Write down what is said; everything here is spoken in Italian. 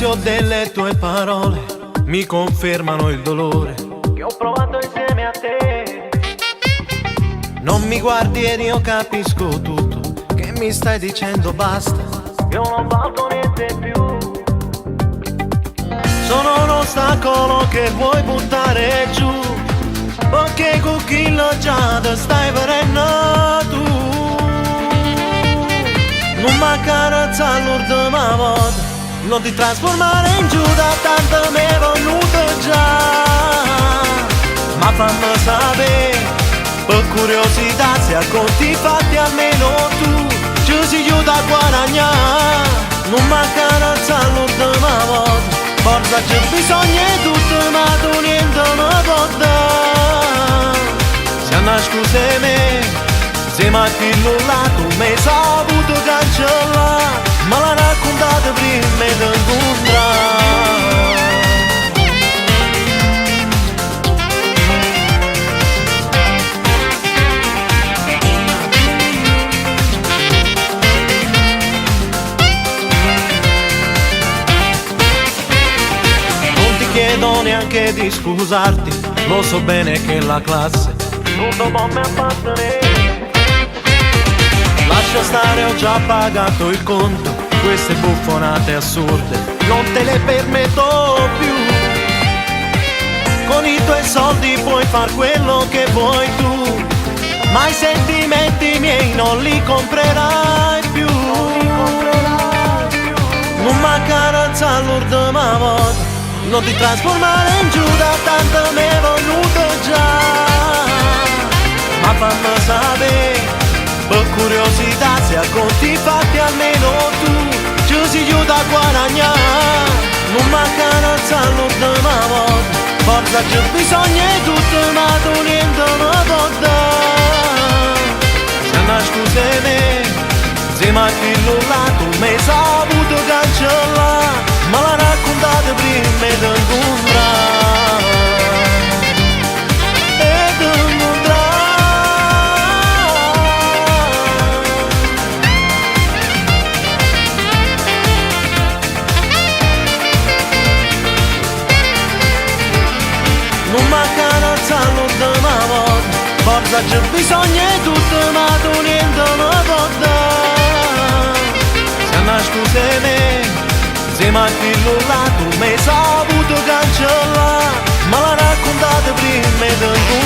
silenzio delle tue parole mi confermano il dolore che ho provato insieme a te. Non mi guardi ed io capisco tutto, che mi stai dicendo basta. Io non valgo niente più. Sono un ostacolo che vuoi buttare giù, perché con chi lo già te stai venendo tu. Non mi accarezza l'ultima volta, non ti trasformare in Giuda, tanto mi è venuto già. Ma fammi sapere, per curiosità, se a conti fatti almeno tu ci si aiuta a guadagnare. Non mi accarezza l'ultima volta, forza c'è bisogno di tutto, ma tu niente mi può dare. Se hanno scuse me, se mi ha pillola, tu mi hai saputo cancellare, ma l'ha raccontato prima di incontrare. Non ti chiedo neanche di scusarti, lo so bene che la classe Tutto può mi appartenere. lascia stare, ho già pagato il conto, queste buffonate assurde non te le permetto più. Con i tuoi soldi puoi far quello che vuoi tu, ma i sentimenti miei non li comprerai più. Non mi accarezza l'ultima volta, non ti trasformare in Giuda, tanto mi è venuto già. Ma fammi sapere, per curiosità, se a conti fatti almeno tu ci si aiuta a guadagnare. Non mi accarezza l'ultima volta, forza c'è bisogno di tutto, ma tu niente mi può dare. Se hanno scuse me, se mi ha pillola, tu mi hai saputo cancellare, ma l'ha raccontato prima di incontrare. Non mi accarezza l'ultima volta, forza c'è bisogno di tutto, ma tu niente mi può dare. Se hanno scuse me, se mi ha pillola, tu mi hai saputo cancellare, ma l'ha raccontato prima di incontrare.